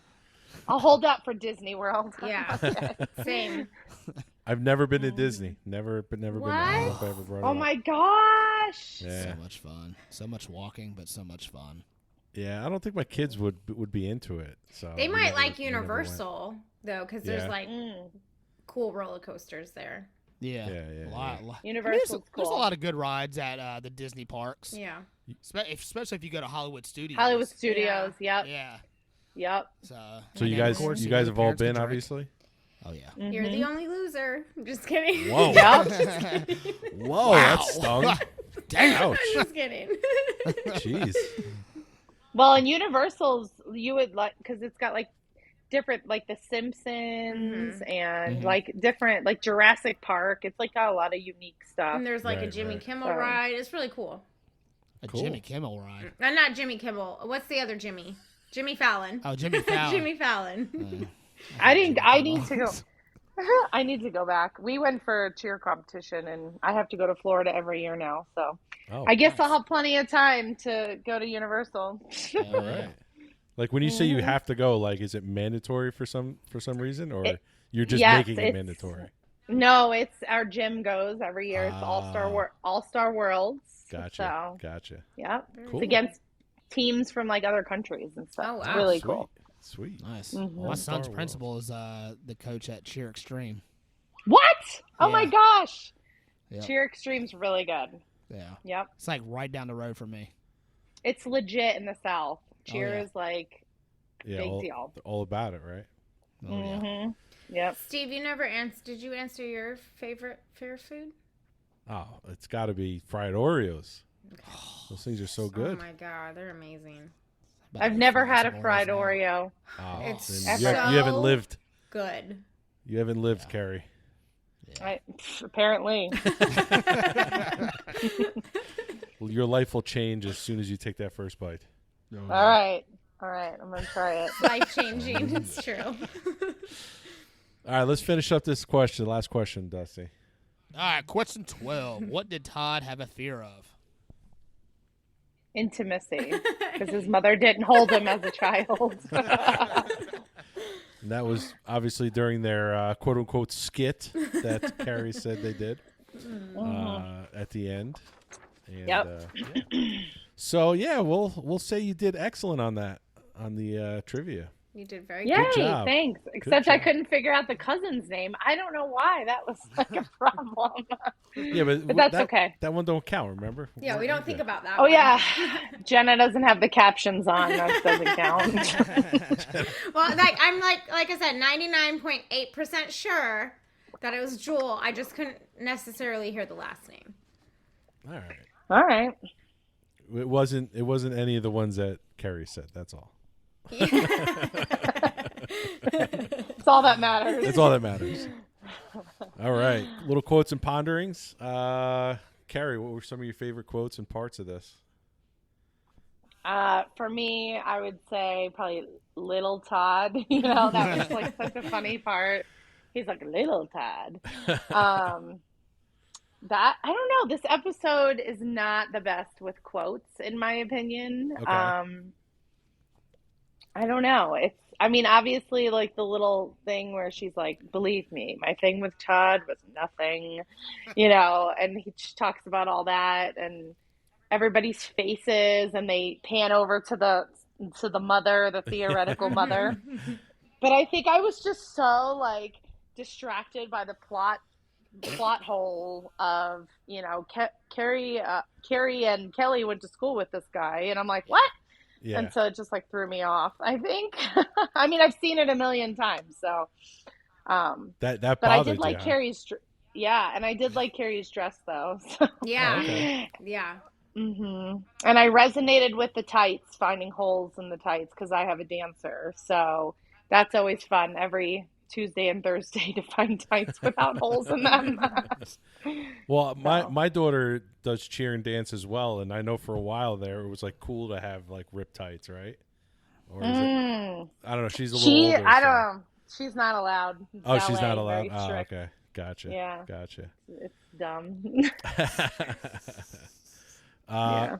D: I'll hold out for Disney World.
B: Yeah.
D: Okay.
B: Same.
A: I've never been to Disney. Never been. I don't know if I ever brought it
D: Oh
A: up.
D: my gosh.
A: Yeah.
C: So much fun. So much walking, but so much fun.
A: Yeah, I don't think my kids would be into it. So
B: They
A: we
B: might
A: never-
B: like
A: we never went.
B: Universal though, because
A: Yeah.
B: there's like
D: Mm.
B: cool roller coasters there.
C: Yeah.
A: Yeah.
C: A lot.
D: Universal's
C: There's a
D: cool.
C: lot of good rides at the Disney parks.
B: Yeah.
C: Especially if you go to Hollywood Studios.
D: Hollywood Studios. Yep.
C: Yeah.
D: Yep.
C: So
A: So
C: and
A: you
C: then,
A: guys,
C: of course,
A: you
C: know,
A: guys
C: the
A: have all
C: parents can
A: been,
C: drink.
A: obviously.
C: Oh yeah.
B: You're the
D: Mhm.
B: only loser. I'm just kidding.
A: Whoa.
D: Yep.
A: Whoa,
C: Wow.
A: that stung.
C: Damn.
A: Ouch.
B: I'm just kidding.
A: Jeez.
D: Well, in Universal's, you would like because it's got like different, like The Simpsons and
C: Mhm.
D: like different, like Jurassic Park. It's like got a lot of unique stuff.
B: And there's like a
A: Right,
B: Jimmy
A: right.
B: Kimmel
D: So-
B: ride. It's really cool.
C: A
A: Cool.
C: Jimmy Kimmel ride.
B: Not Jimmy Kimmel. What's the other Jimmy? Jimmy Fallon.
C: Oh, Jimmy Fallon.
B: Jimmy Fallon.
C: I
D: I need to go. I need to go back. We went for a cheer competition, and I have to go to Florida every year now. So
A: Oh,
D: I guess
C: nice.
D: I'll have plenty of time to go to Universal.
A: all right. Like when you say you have to go, like is it mandatory for some reason, or you're just
D: Yes,
A: making it mandatory?
D: No, it's our gym goes every year. It's
A: Ah.
D: All-Star Worlds.
A: Gotcha.
D: So,
A: Gotcha.
D: yep.
A: Cool.
D: It's against teams from like other countries and stuff.
B: Oh,
D: It's
B: wow.
D: really
A: Sweet.
D: cool.
A: Sweet.
C: Nice.
D: Mhm.
C: My son's
A: All-Star
C: principal is the coach at Cheer Extreme.
D: What? Oh my
C: Yeah.
D: gosh.
C: Yep.
D: Cheer Extreme's really good.
C: Yeah.
D: Yep.
C: It's like right down the road from me.
D: It's legit in the South. Cheer
C: yeah.
D: is like
A: Yeah,
D: big
A: all,
D: deal.
A: all about it, right?
C: Oh, yeah.
D: Mm-hmm. Yep.
B: Steve, you never answered. Did you answer your favorite fair food?
A: Oh, it's got to be fried Oreos. Those things are so good.
B: Oh my god, they're amazing.
C: About
D: I've
C: to
D: never
C: fry
D: had
C: some
D: a fried
C: Oreos now.
D: Oreo.
A: Oh,
B: It's
A: then
D: so
A: you haven't lived.
B: Good.
A: You haven't lived,
C: Yeah.
A: Carrie.
D: Apparently.
A: Well, your life will change as soon as you take that first bite.
C: Oh,
D: All right. All right. I'm going to try it.
B: Life changing. It's true.
A: All right, let's finish up this question. Last question, Dusty.
C: All right, question 12. What did Todd have a fear of?
D: Intimacy. Because his mother didn't hold him as a child.
A: And that was obviously during their quote unquote skit that Carrie said they did at the end. And,
D: Yep.
A: yeah. So yeah, we'll say you did excellent on that on the trivia.
B: You did very
D: Yay,
B: good.
A: job.
D: thanks. Except I
A: job.
D: couldn't figure out the cousin's name. I don't know why. That was like a problem.
A: Yeah, but
D: that's
A: that,
D: okay.
A: That one don't count. Remember?
B: Yeah, we don't think about that.
D: Oh,
B: one.
D: yeah. Jenna doesn't have the captions on. That doesn't count.
B: Well, I'm like I said, 99.8% sure that it was Jewel. I just couldn't necessarily hear the last name.
A: All right.
D: All right.
A: It wasn't any of the ones that Carrie said. That's all.
D: That's all that matters.
A: That's all that matters. All right. Little quotes and ponderings. Carrie, what were some of your favorite quotes and parts of this?
D: For me, I would say probably Little Todd. You know, that was like such a funny part. He's like, Little Todd. That I don't know. This episode is not the best with quotes, in my opinion.
A: Okay.
D: I don't know. I mean, obviously, like the little thing where she's like, believe me, my thing with Todd was nothing, you know, and he just talks about all that and everybody's faces, and they pan over to the mother, the theoretical mother. But I think I was just so like distracted by the plot hole of, you know, Carrie and Kelly went to school with this guy, and I'm like, what?
A: Yeah.
D: And so it just like threw me off, I think. I mean, I've seen it a million times, so
A: that
D: but I
A: bothered
D: did like
A: you, huh?
D: Carrie's and I did like Carrie's dress though. So.
B: Yeah.
A: Okay.
B: Yeah.
D: And I resonated with the tights, finding holes in the tights, because I have a dancer, so that's always fun every Tuesday and Thursday to find tights without holes in them.
A: Well, my daughter does cheer and dance as well, and I know for a while there it was like cool to have like rip tights, right? Or is it, I don't know. She's a little older.
D: I
A: so-
D: don't. She's not allowed.
A: Oh, she's not
D: Ballet,
A: allowed.
D: very
A: Oh,
D: strict.
A: okay. Gotcha.
D: Yeah.
A: Gotcha.
D: It's dumb.
A: Uh,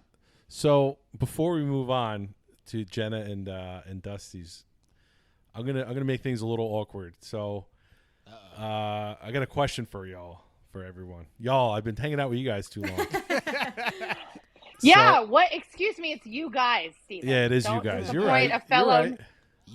A: So before we move on to Jenna and Dusty's, I'm gonna make things a little awkward. So I got a question for y'all, for everyone. Y'all, I've been hanging out with you guys too long.
D: Yeah,
A: So-
D: what? Excuse me, it's you guys, Steven.
A: Yeah, it is
D: Don't
A: you guys. You're
D: disappoint
A: right.
D: A fellow,
A: You're right.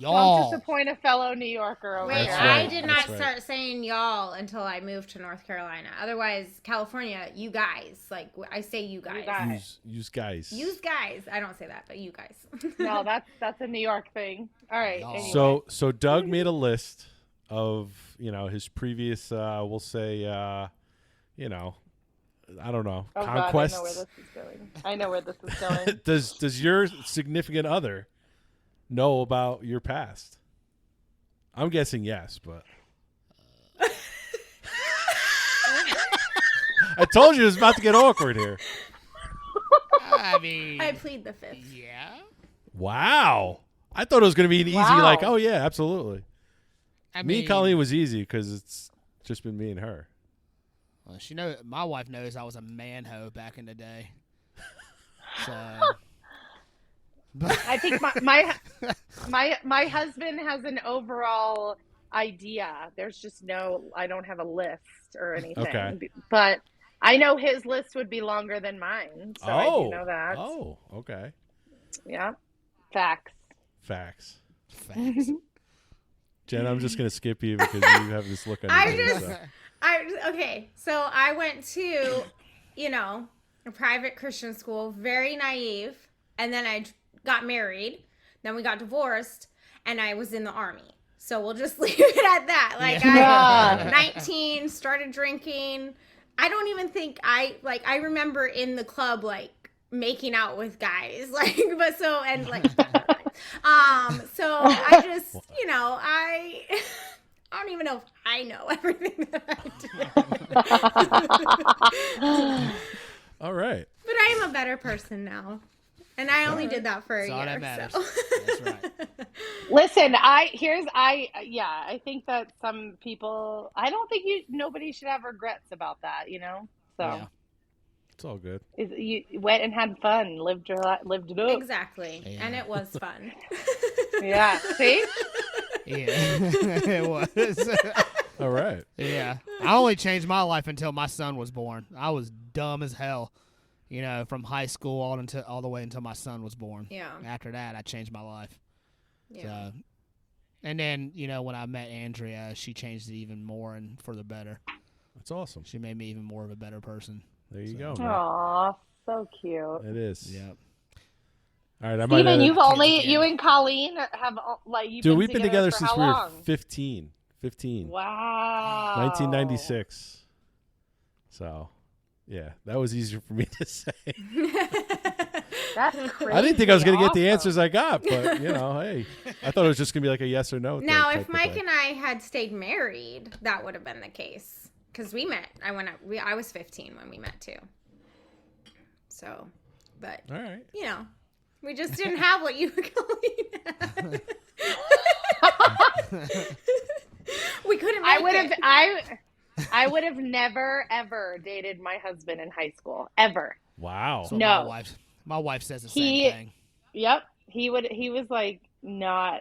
D: Don't
C: Y'all.
D: disappoint a fellow New Yorker over
B: Wait,
A: That's
D: here.
A: right.
B: I did not
A: That's right.
B: start saying y'all until I moved to North Carolina. Otherwise, California, you guys. Like, I say you guys.
D: guys.
A: Use guys.
B: Use guys. I don't say that, but you guys.
D: No, that's a New York thing. All right.
C: Y'all.
D: Anyway.
A: So Doug made a list of, you know, his previous we'll say you know, I don't know,
D: Oh,
A: conquests.
D: God, I know where this is going.
A: Does your significant other know about your past? I'm guessing yes, but I told you it was about to get awkward here.
C: I mean,
B: I plead the fifth.
C: yeah.
A: Wow. I thought it was going to be an easy,
D: Wow.
A: like, oh, yeah, absolutely.
C: I
A: Me
C: mean,
A: and Colleen was easy because it's just been me and her.
C: well, my wife knows I was a man hoe back in the day. So
D: I think my husband has an overall idea. There's just I don't have a list or anything.
A: Okay.
D: But I know his list would be longer than mine. So I do know that.
A: Oh, okay.
D: Yeah. Facts.
A: Facts.
C: Facts.
A: Jen, I'm just going to skip you because you have this look on your face.
B: Okay, so I went to, a private Christian school, very naive, and then I got married, then we got divorced, and I was in the army. So we'll just leave it at that. Like,
D: Yeah.
B: I 19, started drinking. I don't even think I remember in the club, like, making out with guys. Like, so I just, I don't even know if I know everything that I do.
A: All right.
B: But I am a better person now. And I only did that for a
C: That's all
B: year.
C: that matters.
B: So.
C: That's right.
D: Listen, I think that some people, I don't think nobody should have regrets about that, So
C: Yeah.
A: It's all good.
D: you went and had fun, lived it up.
B: Exactly.
C: Yeah.
B: And it was fun.
D: Yeah. See?
C: Yeah. It was.
A: All right.
C: Yeah. I only changed my life until my son was born. I was dumb as hell, from high school all the way until my son was born.
B: Yeah.
C: After that, I changed my life.
B: Yeah.
C: So, and then, when I met Andrea, she changed it even more and for the better.
A: That's awesome.
C: She made me even more of a better person.
A: There you
C: So-
A: go, man.
D: Aw, so cute.
A: It is.
C: Yep.
A: All right.
D: Steven,
C: kids
D: you
C: again.
D: and Colleen have you've
A: Dude,
D: been
A: we've been together
D: for
A: since
D: how
A: we were
D: long?
A: 15. 15.
D: Wow.
A: 1996. So, yeah, that was easier for me to say.
D: That's crazy.
A: I didn't think I was going to get the
D: Awesome.
A: answers I got, but, hey. I thought it was just going to be like a yes or no thing.
B: Now,
A: type
B: if
A: of
B: Mike
A: thing.
B: and I had stayed married, that would have been the case. Because we met. I was 15 when we met, too. So, but,
A: All right.
B: we just didn't have what you and Colleen had. We couldn't make it.
D: I would have never ever dated my husband in high school ever.
A: Wow.
C: So
D: No.
C: my wife says the
D: He-
C: same thing.
D: Yep, he was like no.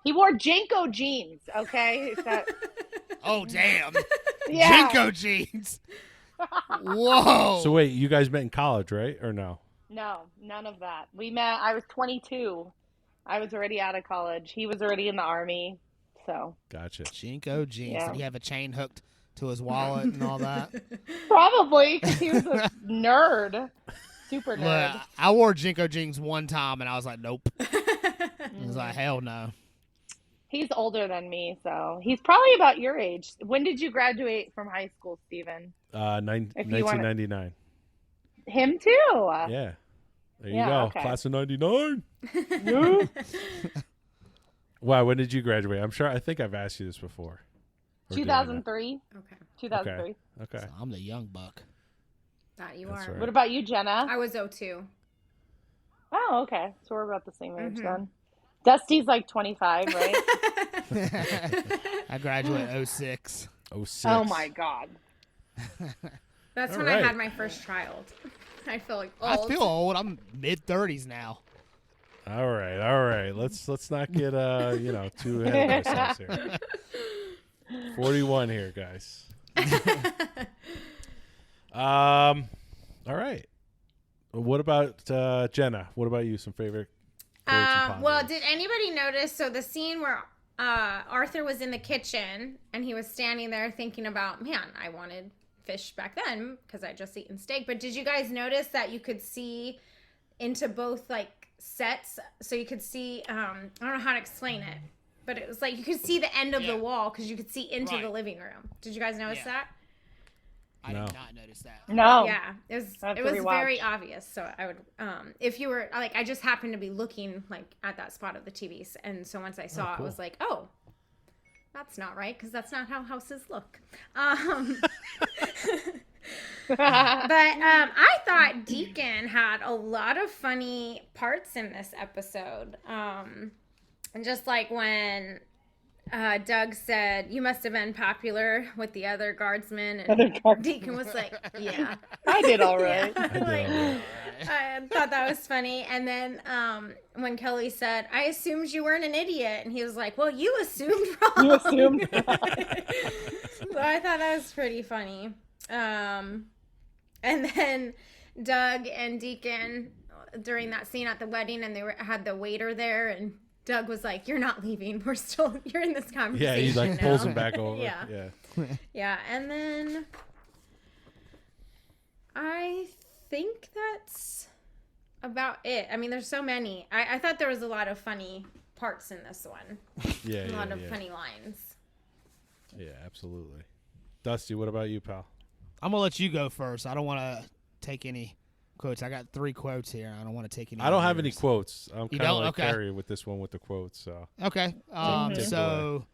D: He wore Jenko jeans. Okay,
C: Oh, damn.
D: yeah.
C: Jinko jeans. Whoa.
A: So, wait, you guys met in college, right? Or no?
D: No, none of that. We met. I was 22. I was already out of college. He was already in the army. So
A: Gotcha.
C: Jinko jeans.
D: Yeah.
C: Did he have a chain hooked to his wallet and all that?
D: probably 'cause he was a nerd, super nerd.
C: Look, I wore Jinko jeans one time and I was like, nope. I was like, hell no.
D: He's older than me, so he's probably about your age. When did you graduate from high school, Steven? If you wanna-
A: 1999.
D: Him too.
A: Yeah. There you
D: Yeah,
A: go.
D: okay.
A: Class of 99. Wow, when did you graduate? I think I've asked you this before. Or did I not?
D: 2003.
B: Okay.
D: 2003.
A: Okay.
C: So I'm the young buck.
B: That you
A: That's
B: are.
A: right.
D: What about you, Jenna?
B: I was 02.
D: Oh, okay. So we're about the same age
B: Mhm.
D: then. Dusty's like 25, right?
C: I graduated 06.
A: 06.
D: Oh my God.
B: That's
A: All
B: when
A: right.
B: I had my first child. I feel like
C: I
B: old.
C: feel old. I'm mid 30s now.
A: All right. Let's not get too ahead of ourselves here. 41 here, guys. All right. What about Jenna? What about you? Some favorite quotes and
B: Well,
A: positives?
B: did anybody notice? So the scene where Arthur was in the kitchen and he was standing there thinking about, man, I wanted fish back then because I just eaten steak. But did you guys notice that you could see into both like sets? So you could see, I don't know how to explain it, but it was like you could see the end of
C: Yeah.
B: the wall because you could see into
C: Right.
B: the living room. Did you guys notice
C: Yeah.
B: that?
C: I
A: No.
C: did not notice that.
D: No.
B: Yeah, it was
D: I have
B: it
D: to
B: was
D: rewatch.
B: very obvious. So I would, if you were like, I just happened to be looking like at that spot of the TVs, and so once I saw it,
A: cool.
B: I was like, oh, that's not right because that's not how houses look. But I thought Deacon had a lot of funny parts in this episode, and just like when Doug said, "You must have been popular with the other guardsmen,"
D: Other
B: and
D: guardsmen.
B: Deacon was like, "Yeah."
D: I did all right.
B: Yeah.
A: did
B: Like,
A: all right.
B: I thought that was funny. And then when Kelly said, "I assumed you weren't an idiot," and he was like, "Well, you assumed wrong."
D: You assumed.
B: So I thought that was pretty funny. And then Doug and Deacon during that scene at the wedding, and had the waiter there, and Doug was like, "You're not leaving. You're in this conversation."
A: Yeah, he like
B: now."
A: pulls him back over.
B: Yeah.
A: Yeah.
B: Yeah, and then I think that's about it. I mean, there's so many. I thought there was a lot of funny parts in this one.
A: Yeah.
B: A lot
A: yeah,
B: of
A: yeah.
B: funny lines.
A: Yeah, absolutely. Dusty, what about you, pal?
C: I'm gonna let you go first. I don't want to take any quotes. I got 3 quotes here. I don't want to take any.
A: I don't have
C: of
A: any
C: yours.
A: quotes. I'm
C: You
A: kind of
C: don't?
A: like
C: Okay.
A: Carrie with this one with the quotes. So
C: Okay.
A: Take
C: So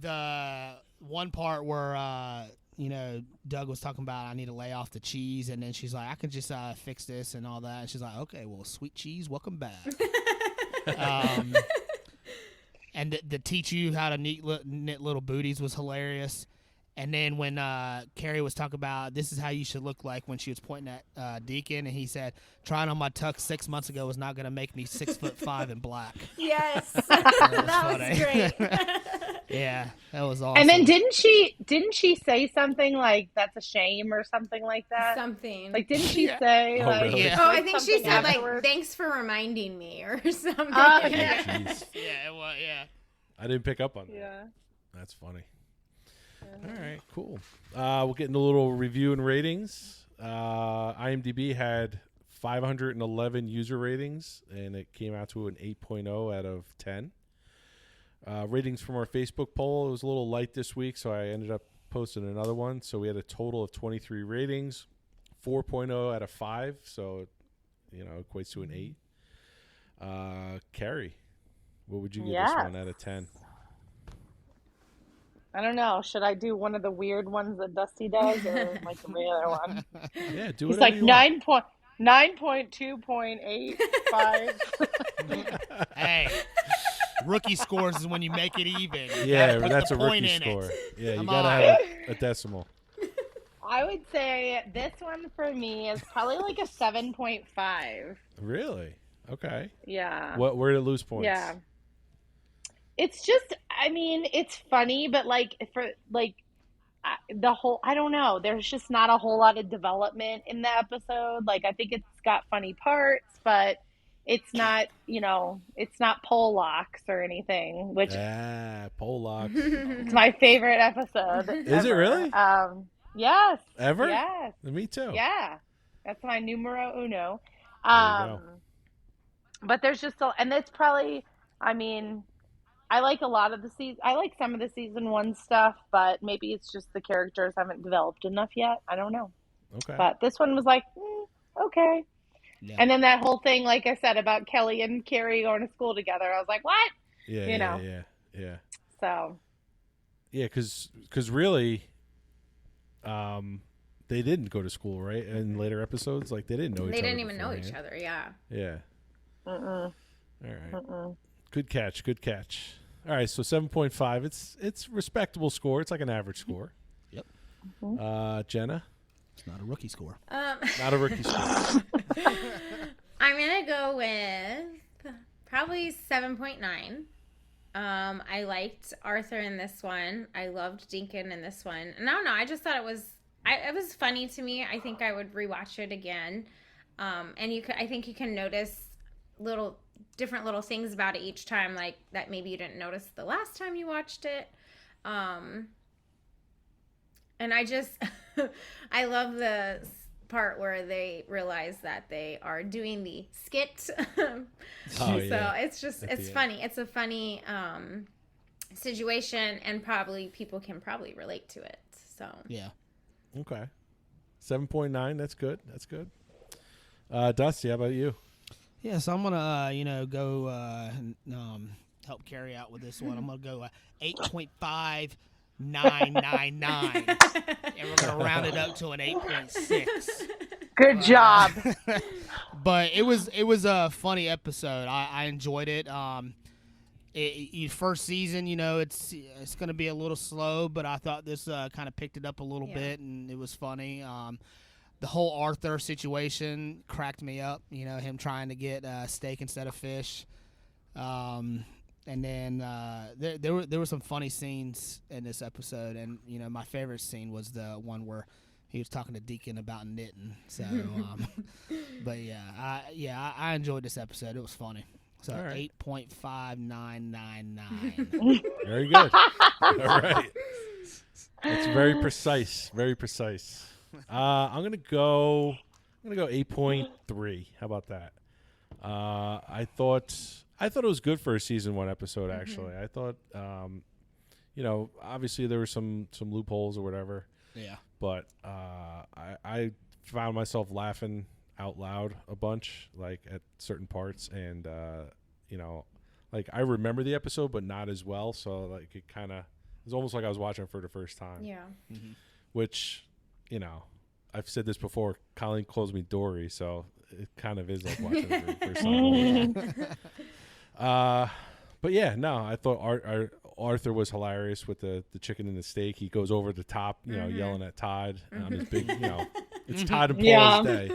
C: the one part where Doug was talking about I need to lay off the cheese, and then she's like, I can just fix this and all that, and she's like, okay, well, sweet cheese, welcome back. And to teach you how to knit little booties was hilarious. And then when Carrie was talking about this is how you should look like when she was pointing at Deacon, and he said, trying on my tux 6 months ago was not going to make me 6'5" in black.
B: Yes.
C: was
B: That was
C: funny.
B: great.
C: Yeah, that was awesome.
D: And then didn't she say something like that's a shame or something like that?
B: Something.
D: Like didn't she
C: Yeah.
D: say
A: Oh,
D: like?
A: really?
C: Yeah.
B: Oh, I think she
D: something
B: said, like,
D: afterwards?
B: "Thanks for reminding me," or something.
D: Yeah.
A: Jeez.
C: Yeah, well, yeah.
A: I didn't pick up on that.
D: Yeah.
A: That's funny. All right, cool. We'll get into a little review and ratings. IMDb had 511 user ratings, and it came out to an 8.0 out of 10. Ratings from our Facebook poll, it was a little light this week, so I ended up posting another one. So we had a total of 23 ratings, 4.0 out of 5, so equates to an 8. Carrie, what would you give this
D: Yes.
A: one out of 10?
D: I don't know. Should I do one of the weird ones that Dusty does, or like the regular one?
A: Yeah, do
D: He's
A: whatever
D: like
A: you want.
D: 9.2.85.
C: Hey, rookie scores is when you make it even. You
A: Yeah,
C: gotta put
A: that's
C: the
A: a
C: point
A: rookie
C: in
A: score.
C: it.
A: Yeah, you
C: Come
A: gotta
C: on.
A: have a decimal.
D: I would say this one for me is probably like a 7.5.
A: Really? Okay.
D: Yeah.
A: Where did it lose points?
D: Yeah. It's just, I mean, it's funny, but like for like the whole, I don't know. There's just not a whole lot of development in the episode. Like I think it's got funny parts, but it's not, it's not pole locks or anything, which
A: Pole locks.
D: is my favorite episode.
A: Is it
D: ever.
A: really?
D: Yes.
A: Ever?
D: Yes.
A: Me too.
D: Yeah. That's my numero uno.
A: There you go.
D: But there's just and it's probably, I mean, I like a lot of the season. I like some of the season 1 stuff, but maybe it's just the characters haven't developed enough yet. I don't know.
A: Okay.
D: But this one was like, okay.
C: Yeah.
D: And then that whole thing, like I said, about Kelly and Carrie going to school together, I was like, what?
A: Yeah.
D: you know.
A: Yeah.
D: So
A: Yeah, because really, they didn't go to school, right? In later episodes, like they didn't know each
B: They
A: other.
B: didn't even know each
A: beforehand.
B: other. Yeah.
A: Yeah.
D: mm-mm,
A: All right.
D: mm-mm.
A: Good catch. Good catch. All right. So 7.5. It's respectable score. It's like an average score.
C: Yep.
A: Jenna,
C: It's not a rookie score.
A: not a rookie score.
B: I'm gonna go with probably 7.9. I liked Arthur in this one. I loved Deacon in this one. And I don't know. I just thought it was funny to me. I think I would rewatch it again. And I think you can notice different little things about it each time, like that maybe you didn't notice the last time you watched it. And I just I love the part where they realize that they are doing the skit.
A: Oh, yeah.
B: So it's just
A: At the
B: it's
A: end.
B: funny. It's a funny situation, and probably people can probably relate to it. So
C: Yeah.
A: Okay. 7.9. That's good. That's good. Dusty, how about you?
C: Yeah, so I'm gonna go and help Carrie out with this one. I'm gonna go 8.5999, and we're gonna round it up to an 8.6.
D: Good job.
C: But it was a funny episode. I enjoyed it. first season, it's going to be a little slow, but I thought this kind of picked it up a little bit, and it was funny. The whole Arthur situation cracked me up. Him trying to get steak instead of fish. And then there were some funny scenes in this episode, and my favorite scene was the one where he was talking to Deacon about knitting. So, but I enjoyed this episode. It was funny. So
A: right.
C: 8.5999.
A: Very good. All right. That's very precise. Very precise. I'm gonna go 8.3. How about that? I thought it was good for a season 1 episode. Actually, I thought, obviously there were some loopholes or whatever.
C: Yeah.
A: But I found myself laughing out loud a bunch, like at certain parts, and like I remember the episode, but not as well. So like it was almost like I was watching it for the first time.
B: Yeah.
C: Mm-hmm.
A: Which, I've said this before. Colleen calls me Dory, so it kind of is like watching it for the first time. But yeah, no, I thought Arthur was hilarious with the chicken and the steak. He goes over the top, yelling at Todd on his big, it's Todd and Paul's day,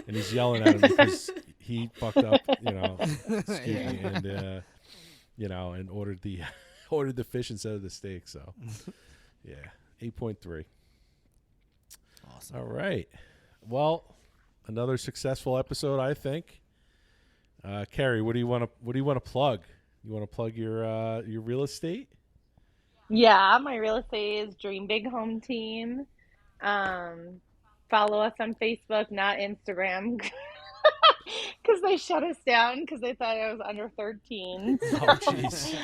A: and he's yelling at him because he fucked up, and and ordered the fish instead of the steak. So, yeah, 8.3.
C: Awesome.
A: All right. Well, another successful episode, I think. Carrie, what do you want to plug? You want to plug your real estate?
D: Yeah, my real estate is Dream Big Home Team. Follow us on Facebook, not Instagram, because they shut us down because they thought I was under 13.
A: Oh, jeez.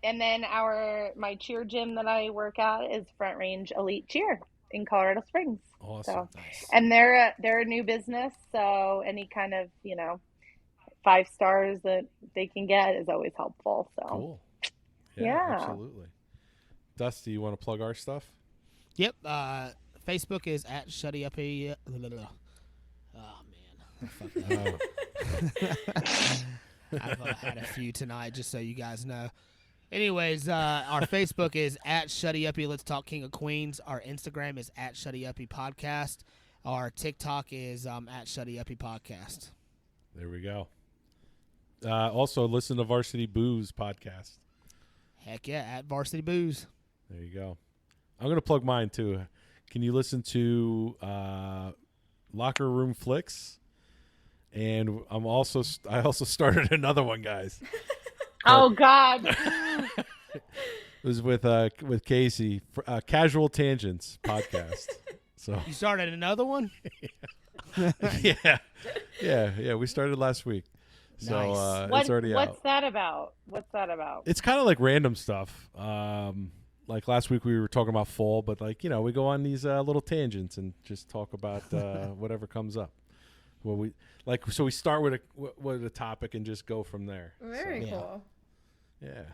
D: And then my cheer gym that I work at is Front Range Elite Cheer in Colorado Springs.
A: Awesome.
D: So,
A: Nice.
D: and they're a new business, so any kind of 5 stars that they can get is always helpful. So
A: Cool.
D: Yeah.
A: Absolutely. Dusty, you want to plug our stuff?
C: Yep. Facebook is at ShuddyUppy. Oh man, I fucked up. I've had a few tonight, just so you guys know. Anyways, our Facebook is at ShuddyUppy. Let's Talk King of Queens. Our Instagram is at ShuddyUppy Podcast. Our TikTok is at ShuddyUppy Podcast.
A: There we go. Also, listen to Varsity Booze podcast.
C: Heck yeah, at Varsity Booze.
A: There you go. I'm going to plug mine, too. Can you listen to Locker Room Flicks? And I also started another one, guys.
D: Oh God.
A: It was with Casey, Casual Tangents podcast. So
C: You started another one?
A: yeah. We started last week, so
C: Nice.
A: it's already out.
D: What's that about?
A: It's kind of like random stuff. Like last week we were talking about fall, but we go on these little tangents and just talk about whatever comes up. Well, we start with a topic and just go from there.
B: Very
A: So,
B: cool.
A: Yeah.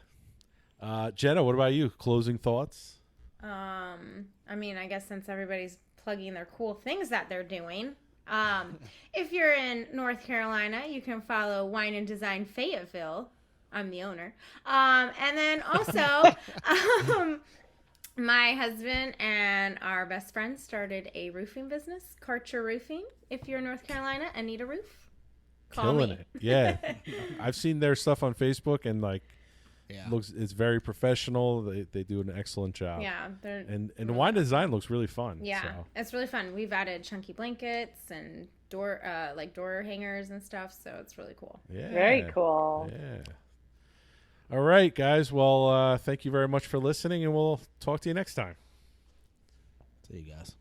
A: Jenna, what about you? Closing thoughts?
B: I mean, I guess since everybody's plugging their cool things that they're doing, if you're in North Carolina, you can follow Wine and Design Fayetteville. I'm the owner. And then also, my husband and our best friend started a roofing business, Karcher Roofing. If you're in North Carolina and need a roof, call
A: Killing
B: me.
A: it. Yeah. I've seen their stuff on Facebook and
C: Yeah.
A: it's very professional. They do an excellent job.
B: Yeah, they're
A: And the wine design looks really fun.
B: yeah,
A: So.
B: it's really fun. We've added chunky blankets and door hangers and stuff, so it's really cool.
A: Yeah.
D: Very cool.
A: Yeah. All right, guys. Well, thank you very much for listening, and we'll talk to you next time.
C: See you guys.